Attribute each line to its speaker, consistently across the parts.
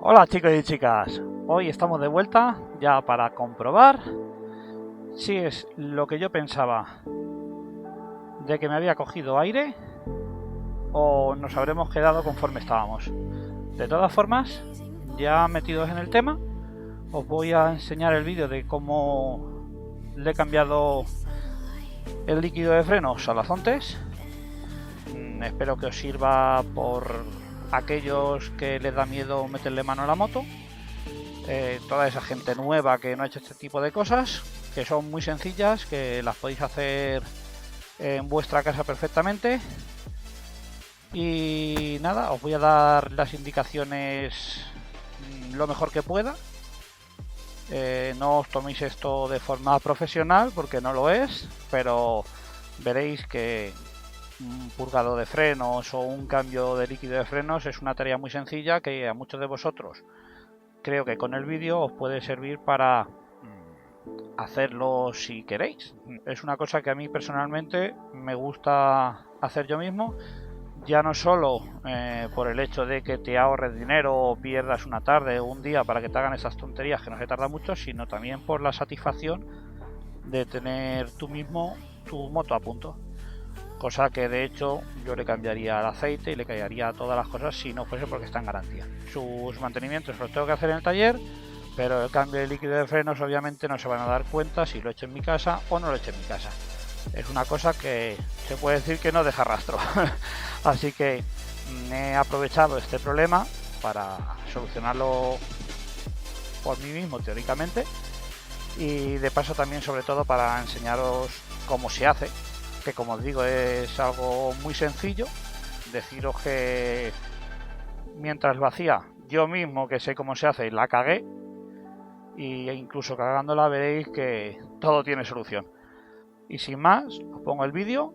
Speaker 1: Hola chicos y chicas, hoy estamos de vuelta ya para comprobar si es lo que yo pensaba de que me había cogido aire o nos habremos quedado conforme estábamos. De todas formas, ya metidos en el tema, os voy a enseñar el vídeo de cómo le he cambiado el líquido de frenos a las Zontes. Espero que os sirva por aquellos que les da miedo meterle mano a la moto, toda esa gente nueva que no ha hecho este tipo de cosas, que son muy sencillas, que las podéis hacer en vuestra casa perfectamente. Y nada, os voy a dar las indicaciones lo mejor que pueda. No os toméis esto de forma profesional porque no lo es, pero veréis que un purgado de frenos o un cambio de líquido de frenos es una tarea muy sencilla que a muchos de vosotros creo que con el vídeo os puede servir para hacerlo si queréis. Es una cosa que a mí personalmente me gusta hacer yo mismo, ya no solo por el hecho de que te ahorres dinero o pierdas una tarde o un día para que te hagan esas tonterías que no se tarda mucho, sino también por la satisfacción de tener tú mismo tu moto a punto. Cosa que de hecho yo le cambiaría el aceite y le cambiaría todas las cosas si no fuese porque está en garantía. Sus mantenimientos los tengo que hacer en el taller, pero el cambio de líquido de frenos obviamente no se van a dar cuenta si lo he hecho en mi casa o no lo he hecho en mi casa. Es una cosa que se puede decir que no deja rastro. Así que he aprovechado este problema para solucionarlo por mí mismo teóricamente, y de paso también sobre todo para enseñaros cómo se hace, que como os digo es algo muy sencillo. Deciros que mientras lo hacía yo mismo, que sé cómo se hace, la cagué, y incluso cagándola veréis que todo tiene solución. Y sin más, os pongo el vídeo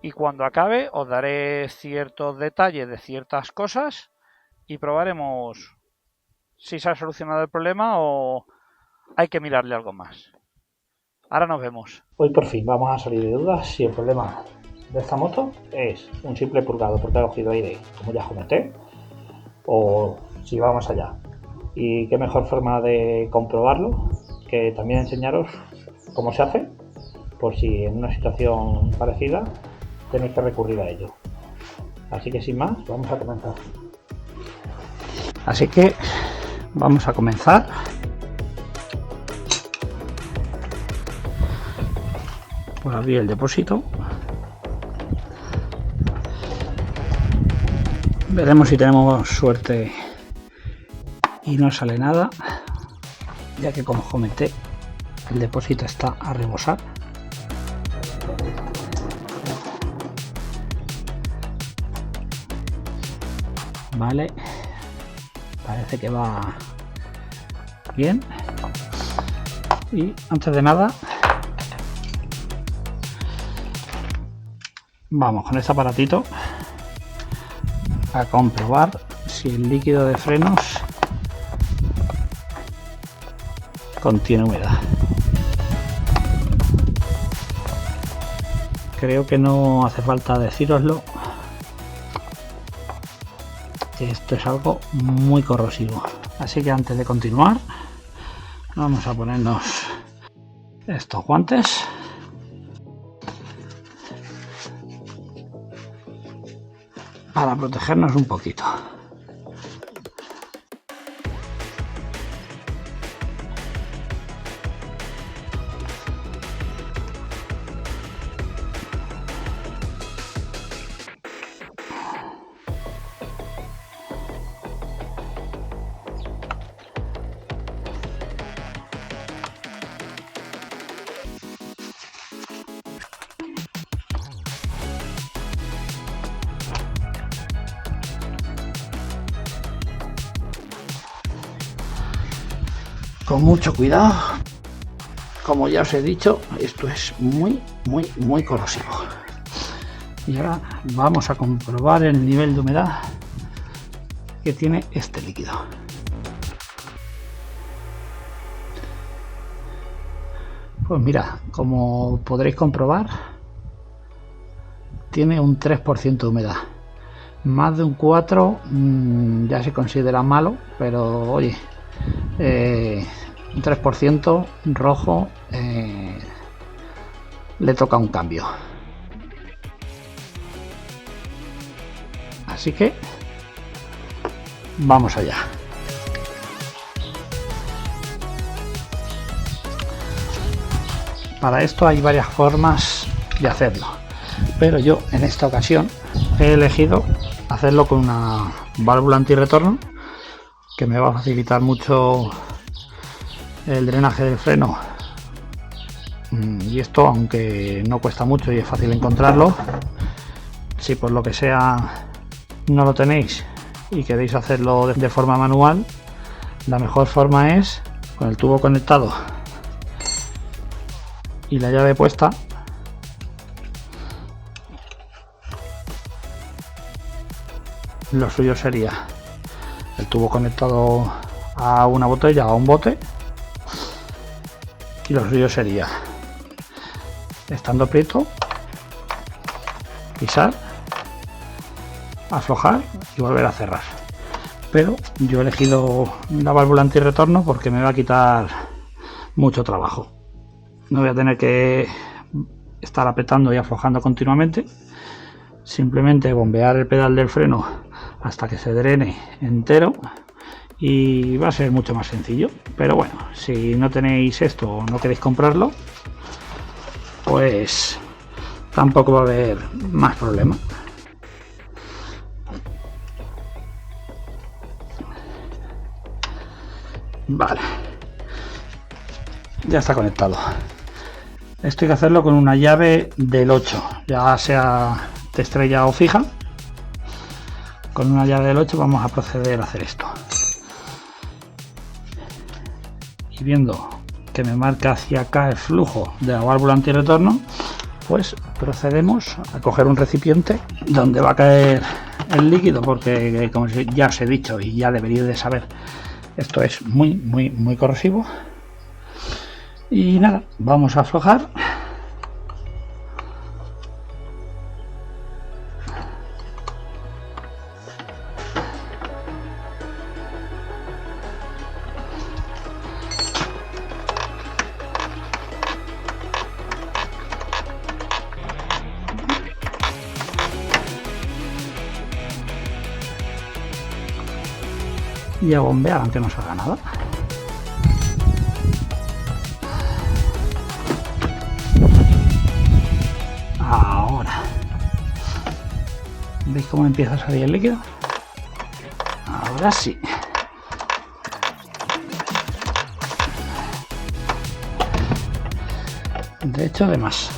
Speaker 1: y cuando acabe os daré ciertos detalles de ciertas cosas y probaremos si se ha solucionado el problema o hay que mirarle algo más. Ahora nos vemos.
Speaker 2: Hoy por fin vamos a salir de dudas si el problema de esta moto es un simple purgado porque ha cogido aire, como ya comenté, o si vamos allá. Y qué mejor forma de comprobarlo que también enseñaros cómo se hace, por si en una situación parecida tenéis que recurrir a ello. Así que sin más, vamos a comenzar.
Speaker 1: Así que vamos a comenzar. Por abrir el depósito. Veremos si tenemos suerte y no sale nada, ya que como comenté el depósito está a rebosar. Vale, parece que va bien. Y antes de nada vamos con este aparatito a comprobar si el líquido de frenos contiene humedad. Creo que no hace falta decíroslo, que esto es algo muy corrosivo. Así que antes de continuar vamos a ponernos estos guantes para protegernos un poquito. Con mucho cuidado, como ya os he dicho, esto es muy corrosivo. Y ahora vamos a comprobar el nivel de humedad que tiene este líquido. Pues mira, como podréis comprobar, tiene un 3% de humedad.
Speaker 2: Más de un 4 ya se considera malo, pero oye, un 3% rojo le toca un cambio. Así que vamos allá. Para esto hay varias formas de hacerlo, pero yo en esta ocasión he elegido hacerlo con una válvula antirretorno que me va a facilitar mucho el drenaje del freno. Y esto, aunque no cuesta mucho y es fácil encontrarlo, si por lo que sea no lo tenéis y queréis hacerlo de forma manual, la mejor forma es con el tubo conectado y la llave puesta. Lo suyo sería el tubo conectado a una botella o a un bote, y lo suyo sería, estando prieto, pisar, aflojar y volver a cerrar. Pero yo he elegido la válvula antirretorno porque me va a quitar mucho trabajo. No voy a tener que estar apretando y aflojando continuamente, simplemente bombear el pedal del freno hasta que se drene entero y va a ser mucho más sencillo. Pero bueno, si no tenéis esto o no queréis comprarlo, pues tampoco va a haber más problema. Vale, ya está conectado. Esto hay que hacerlo con una llave del 8, ya sea de estrella o fija. Con una llave del 8 vamos a proceder a hacer esto. Y viendo que me marca hacia acá el flujo de la válvula antirretorno, pues procedemos a coger un recipiente donde va a caer el líquido, porque como ya os he dicho y ya deberíais de saber, esto es muy corrosivo. Y nada, vamos a aflojar. Y a bombear aunque no salga nada. Ahora, ¿veis cómo empieza a salir el líquido? Ahora sí. De hecho, de más.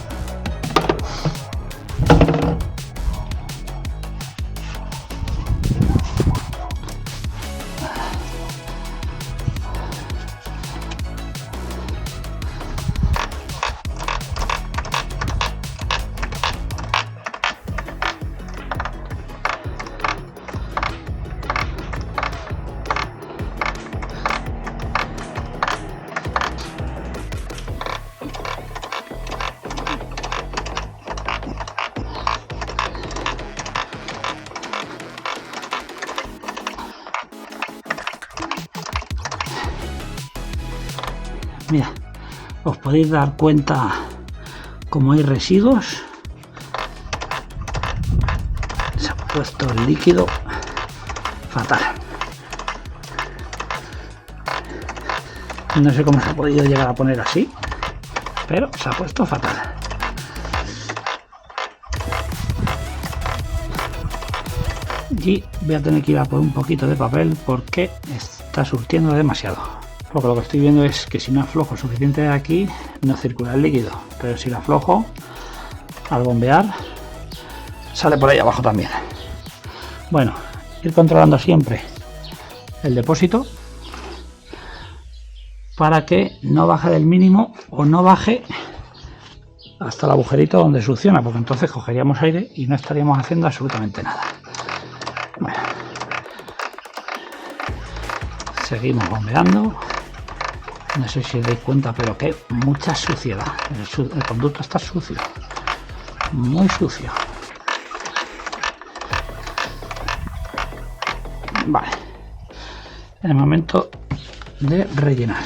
Speaker 2: Mira, os podéis dar cuenta como hay residuos. Se ha puesto el líquido fatal. No sé cómo se ha podido llegar a poner así, pero se ha puesto fatal. Y voy a tener que ir a por un poquito de papel porque está surtiendo demasiado. Porque lo que estoy viendo es que si no aflojo suficiente de aquí, no circula el líquido. Pero si lo aflojo, al bombear, sale por ahí abajo también. Bueno, ir controlando siempre el depósito para que no baje del mínimo o no baje hasta el agujerito donde succiona, porque entonces cogeríamos aire y no estaríamos haciendo absolutamente nada. Bueno, seguimos bombeando. No sé si os dais cuenta, pero que hay mucha suciedad. El conducto está sucio, muy sucio. Vale, el momento de rellenar.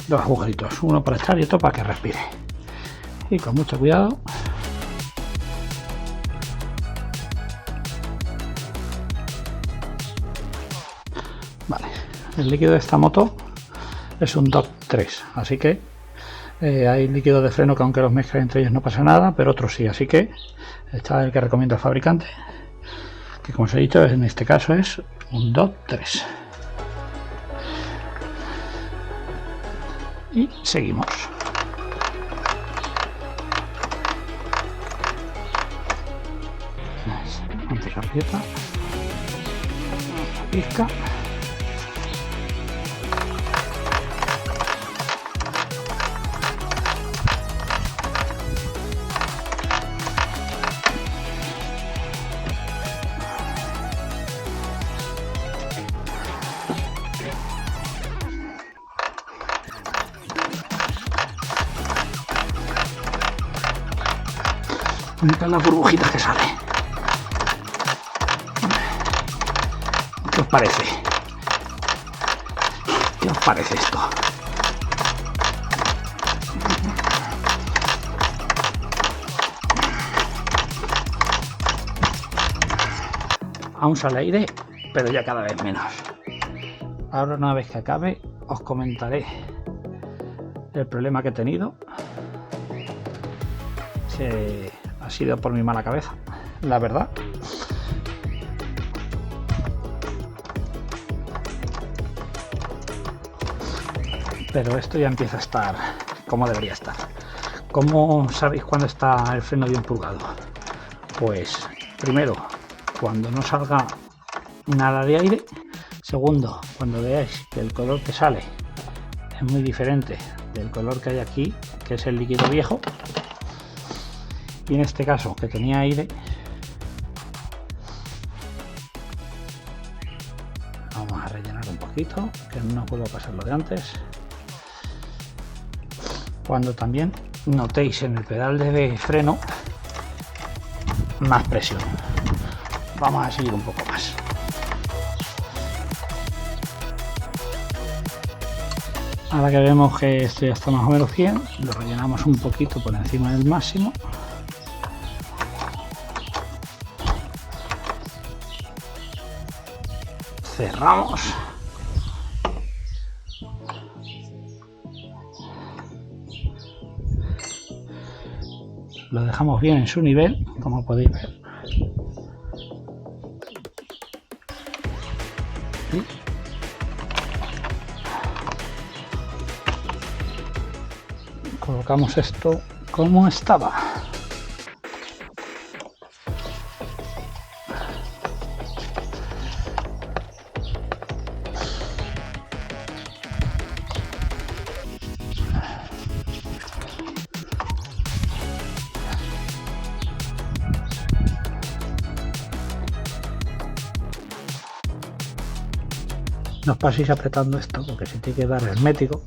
Speaker 2: Dos agujeritos, uno para echar y otro para que respire, y con mucho cuidado. Vale, el líquido de esta moto es un DOT 3, así que hay líquidos de freno que aunque los mezcles entre ellos no pasa nada, pero otros sí, así que está el que recomienda el fabricante, que como os he dicho en este caso es un DOT 3. Y seguimos. Antes aprieta, pizca. Mirad las burbujitas que sale. ¿Qué os parece? ¿Qué os parece esto? Aún sale aire, pero ya cada vez menos. Ahora, una vez que acabe, os comentaré el problema que he tenido. Que ha sido por mi mala cabeza, la verdad. Pero esto ya empieza a estar como debería estar. ¿Cómo sabéis cuándo está el freno bien purgado? Pues primero, cuando no salga nada de aire. Segundo, cuando veáis que el color que sale es muy diferente del color que hay aquí, que es el líquido viejo. Y en este caso, que tenía aire, vamos a rellenar un poquito, que no vuelva a pasar lo de antes. Cuando también notéis en el pedal de freno más presión, vamos a seguir un poco más. Ahora que vemos que esto ya está más o menos bien, lo rellenamos un poquito por encima del máximo. Cerramos. Lo dejamos bien en su nivel, como podéis ver. Y colocamos esto como estaba. No os paséis apretando esto porque se tiene que dar hermético,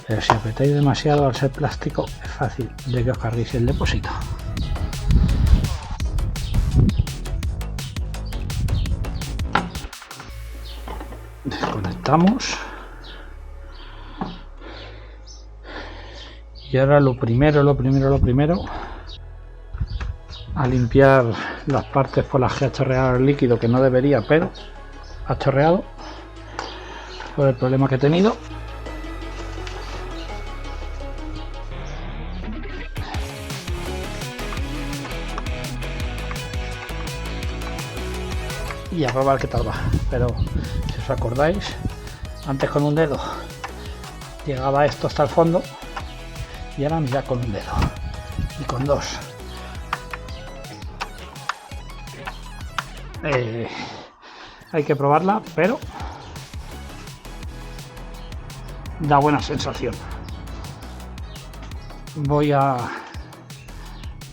Speaker 2: pero si apretáis demasiado al ser plástico es fácil de que os carguéis el depósito. Desconectamos y ahora lo primero a limpiar las partes por las que ha chorreado el líquido, que no debería, pero ha chorreado por el problema que he tenido. Y a probar qué tal va. Pero si os acordáis, antes con un dedo llegaba esto hasta el fondo y ahora ya con un dedo y con dos. Hay que probarla, pero da buena sensación. Voy a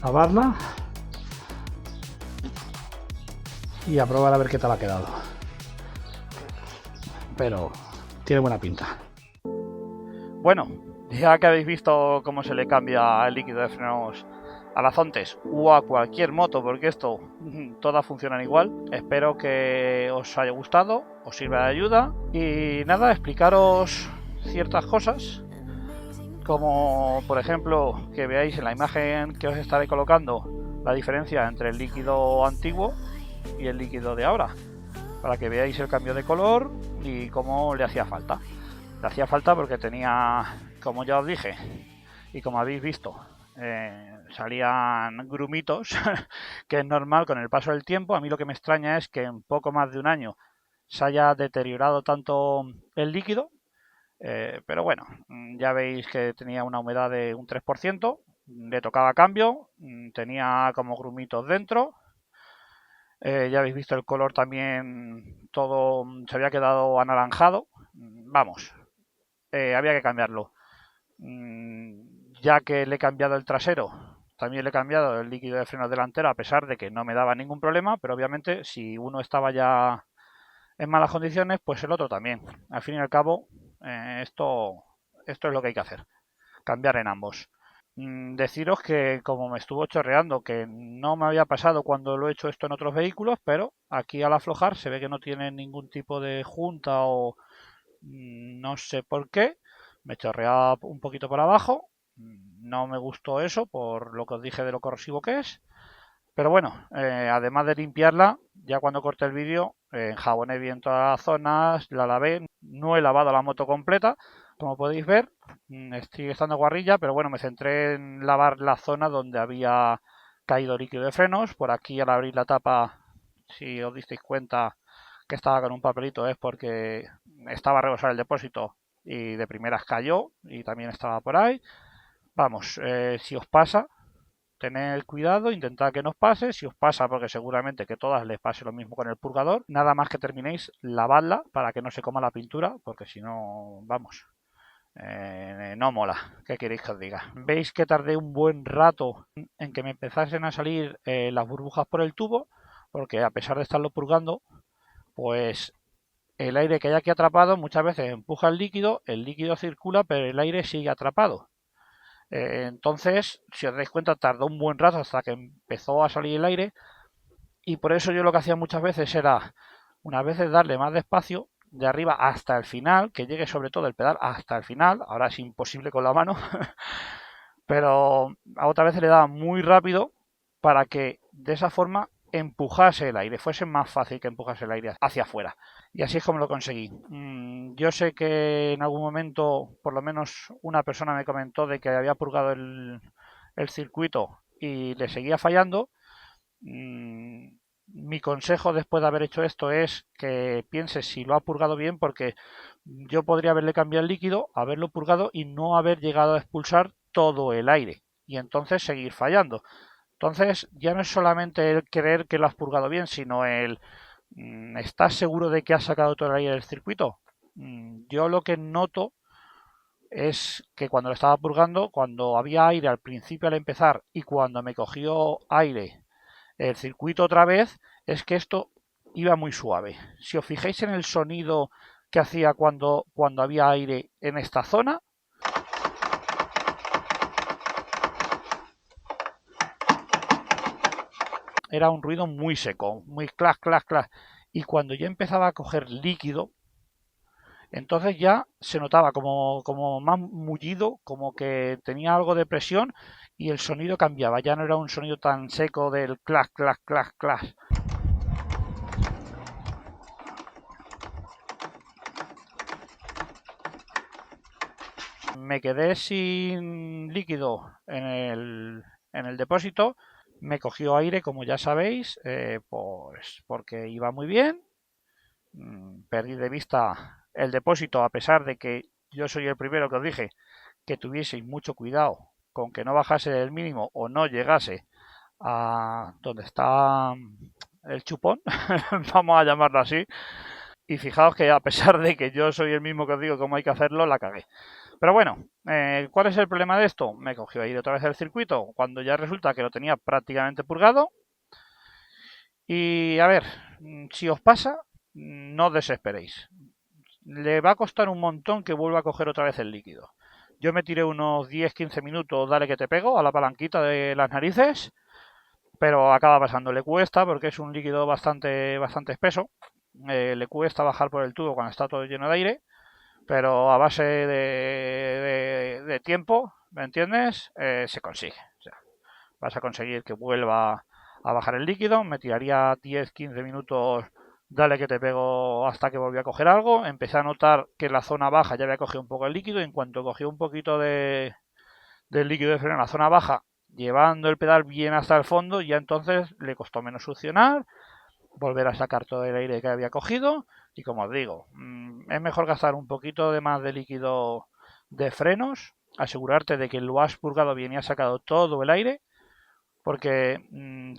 Speaker 2: lavarla y a probar a ver qué tal ha quedado. Pero tiene buena pinta.
Speaker 1: Bueno, ya que habéis visto cómo se le cambia el líquido de frenos a las Zontes o a cualquier moto, porque esto todas funcionan igual, espero que os haya gustado, os sirva de ayuda y nada, explicaros ciertas cosas, como por ejemplo que veáis en la imagen que os estaré colocando la diferencia entre el líquido antiguo y el líquido de ahora, para que veáis el cambio de color y cómo le hacía falta. Le hacía falta porque tenía, como ya os dije y como habéis visto, salían grumitos que es normal con el paso del tiempo. A mí lo que me extraña es que en poco más de un año se haya deteriorado tanto el líquido, pero bueno, ya veis que tenía una humedad de un 3%, le tocaba cambio, tenía como grumitos dentro. Ya habéis visto el color también, todo se había quedado anaranjado. Vamos, había que cambiarlo. Ya que le he cambiado el trasero, también le he cambiado el líquido de freno delantero, a pesar de que no me daba ningún problema, pero obviamente si uno estaba ya en malas condiciones, pues el otro también. Al fin y al cabo, esto es lo que hay que hacer, cambiar en ambos. Deciros que como me estuvo chorreando, que no me había pasado cuando lo he hecho esto en otros vehículos, pero aquí al aflojar se ve que no tiene ningún tipo de junta o no sé por qué, me chorreaba un poquito por abajo, no me gustó eso por lo que os dije de lo corrosivo que es, pero bueno, además de limpiarla, ya cuando corté el vídeo, enjaboné bien todas las zonas, la lavé, no he lavado la moto completa, como podéis ver, sigue estando guarrilla, pero bueno, me centré en lavar la zona donde había caído líquido de frenos. Por aquí al abrir la tapa, si os disteis cuenta que estaba con un papelito, es porque estaba a rebosar el depósito y de primeras cayó y también estaba por ahí. Vamos, si os pasa, tened cuidado, intentad que no os pase. Si os pasa, porque seguramente que todas les pase lo mismo con el purgador, nada más que terminéis, lavadla para que no se coma la pintura, porque si no, vamos, no mola. ¿Qué queréis que os diga? Veis que tardé un buen rato en que me empezasen a salir las burbujas por el tubo, porque a pesar de estarlo purgando, pues el aire que hay aquí atrapado muchas veces empuja el líquido circula, pero el aire sigue atrapado. Entonces, si os dais cuenta, tardó un buen rato hasta que empezó a salir el aire, y por eso yo lo que hacía muchas veces era, unas veces darle más despacio, de arriba hasta el final, que llegue sobre todo el pedal hasta el final. Ahora es imposible con la mano, pero a otras veces le daba muy rápido para que de esa forma empujase el aire, fuese más fácil que empujase el aire hacia afuera. Y así es como lo conseguí. Yo sé que en algún momento, por lo menos una persona me comentó de que había purgado el circuito y le seguía fallando. Mi consejo después de haber hecho esto es que piense si lo ha purgado bien, porque yo podría haberle cambiado el líquido, haberlo purgado y no haber llegado a expulsar todo el aire y entonces seguir fallando. Entonces ya no es solamente el creer que lo has purgado bien, sino el ¿estás seguro de que has sacado todo el aire del circuito? Yo lo que noto es que cuando lo estaba purgando, cuando había aire al principio al empezar y cuando me cogió aire el circuito otra vez, es que esto iba muy suave. Si os fijáis en el sonido que hacía cuando había aire en esta zona, era un ruido muy seco, muy clac, clac, clac. Y cuando ya empezaba a coger líquido, entonces ya se notaba como más mullido, como que tenía algo de presión y el sonido cambiaba. Ya no era un sonido tan seco del clac, clac, clac, clac. Me quedé sin líquido en el depósito. Me cogió aire, como ya sabéis, pues porque iba muy bien. Perdí de vista el depósito, a pesar de que yo soy el primero que os dije que tuvieseis mucho cuidado con que no bajase del mínimo o no llegase a donde está el chupón, vamos a llamarlo así. Y fijaos que a pesar de que yo soy el mismo que os digo cómo hay que hacerlo, la cagué. Pero bueno, ¿cuál es el problema de esto? Me cogió ahí otra vez el circuito cuando ya resulta que lo tenía prácticamente purgado. Y a ver, si os pasa, no os desesperéis. le va a costar un montón que vuelva a coger otra vez el líquido. Yo me tiré unos 10-15 minutos, dale que te pego, a la palanquita de las narices, pero acaba pasando. Le cuesta porque es un líquido bastante espeso. Le cuesta bajar por el tubo cuando está todo lleno de aire, pero a base de tiempo, ¿me entiendes? Se consigue. O sea, vas a conseguir que vuelva a bajar el líquido. Me tiraría 10-15 minutos, dale que te pego, hasta que volví a coger algo. Empecé a notar que en la zona baja ya había cogido un poco el líquido. En cuanto cogió un poquito del líquido de freno en la zona baja, llevando el pedal bien hasta el fondo, ya entonces le costó menos succionar, volver a sacar todo el aire que había cogido. Y como os digo, es mejor gastar un poquito de más de líquido de frenos, asegurarte de que lo has purgado bien y has sacado todo el aire, porque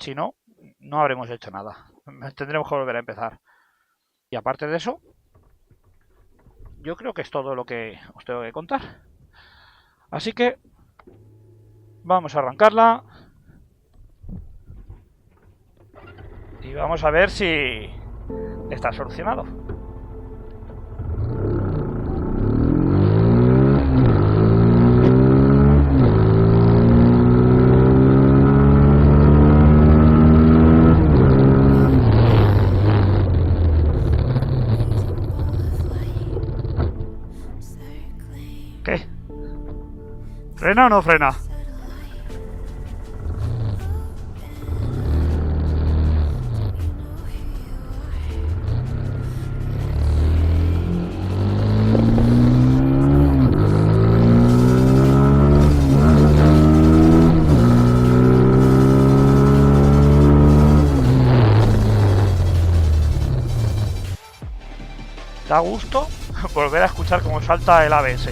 Speaker 1: si no, no habremos hecho nada. Tendremos que volver a empezar. Y aparte de eso, yo creo que es todo lo que os tengo que contar. Así que vamos a arrancarla y vamos a ver si está solucionado. ¿Qué? ¿Frena o no frena? Da gusto volver a escuchar cómo salta el ABS.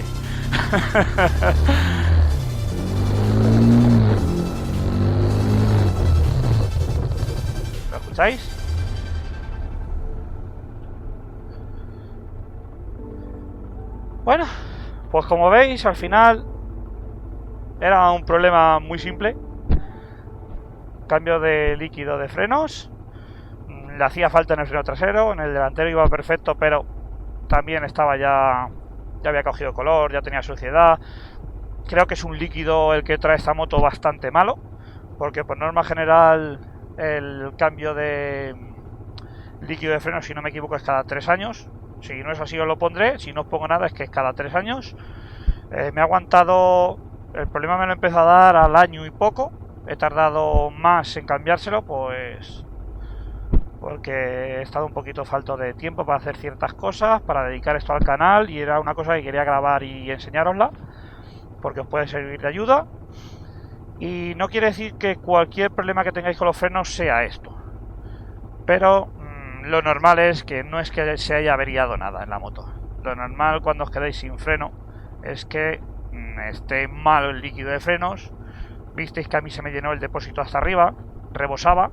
Speaker 1: ¿Lo escucháis? Bueno, pues como veis, al final era un problema muy simple. Cambio de líquido de frenos. Le hacía falta en el freno trasero, en el delantero iba perfecto, pero también estaba ya había cogido color, ya tenía suciedad. Creo que es un líquido el que trae esta moto bastante malo, porque por norma general el cambio de líquido de freno, si no me equivoco, es cada 3 años. Si no es así os lo pondré, si no os pongo nada es que es cada 3 años. Me ha aguantado, el problema me lo empezó a dar al año y poco. He tardado más en cambiárselo, pues porque he estado un poquito falto de tiempo para hacer ciertas cosas, para dedicar esto al canal, y era una cosa que quería grabar y enseñárosla, porque os puede servir de ayuda. Y no quiere decir que cualquier problema que tengáis con los frenos sea esto, pero lo normal es que no es que se haya averiado nada en la moto. Lo normal cuando os quedáis sin freno es que esté malo el líquido de frenos. Visteis que a mí se me llenó el depósito hasta arriba, rebosaba.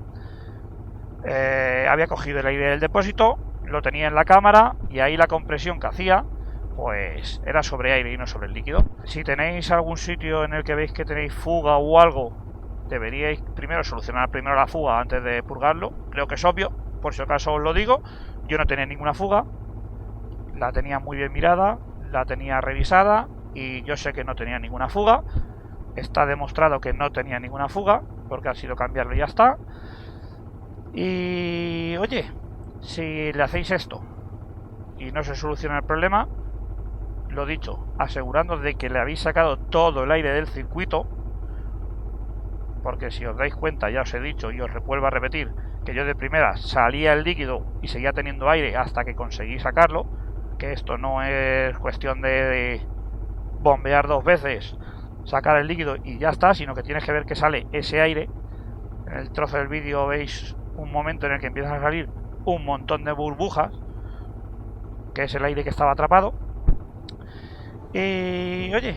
Speaker 1: Había cogido el aire del depósito, lo tenía en la cámara y ahí la compresión que hacía pues era sobre aire y no sobre el líquido. Si tenéis algún sitio en el que veis que tenéis fuga o algo, deberíais primero solucionar primero la fuga antes de purgarlo. Creo que es obvio, por si acaso os lo digo. Yo no tenía ninguna fuga, la tenía muy bien mirada, la tenía revisada y yo sé que no tenía ninguna fuga. Está demostrado que no tenía ninguna fuga porque ha sido cambiarlo y ya está. Y oye, si le hacéis esto y no se soluciona el problema, lo dicho, asegurando de que le habéis sacado todo el aire del circuito, porque si os dais cuenta, ya os he dicho y os vuelvo a repetir que yo de primera salía el líquido y seguía teniendo aire hasta que conseguí sacarlo, que esto no es cuestión de bombear 2 veces, sacar el líquido y ya está, sino que tienes que ver que sale ese aire. En el trozo del vídeo veis un momento en el que empiezan a salir un montón de burbujas, que es el aire que estaba atrapado. Y oye,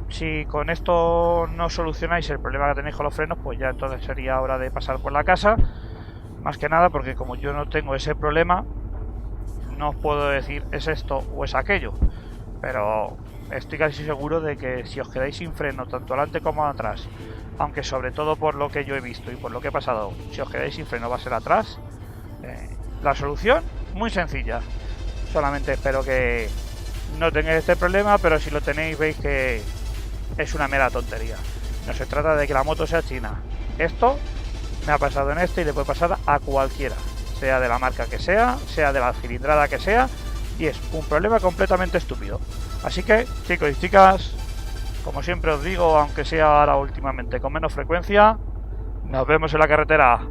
Speaker 1: si con esto no solucionáis el problema que tenéis con los frenos, pues ya entonces sería hora de pasar por la casa. Más que nada porque como yo no tengo ese problema, no os puedo decir es esto o es aquello, pero estoy casi seguro de que si os quedáis sin freno tanto adelante como atrás, aunque sobre todo por lo que yo he visto y por lo que he pasado, si os quedáis sin freno va a ser atrás, la solución muy sencilla. Solamente espero que no tengáis este problema, pero si lo tenéis veis que es una mera tontería. No se trata de que la moto sea china. Esto me ha pasado en este y le puede pasar a cualquiera, sea de la marca que sea de la cilindrada que sea, y es un problema completamente estúpido. Así que, chicos y chicas, como siempre os digo, aunque sea ahora últimamente con menos frecuencia, nos vemos en la carretera.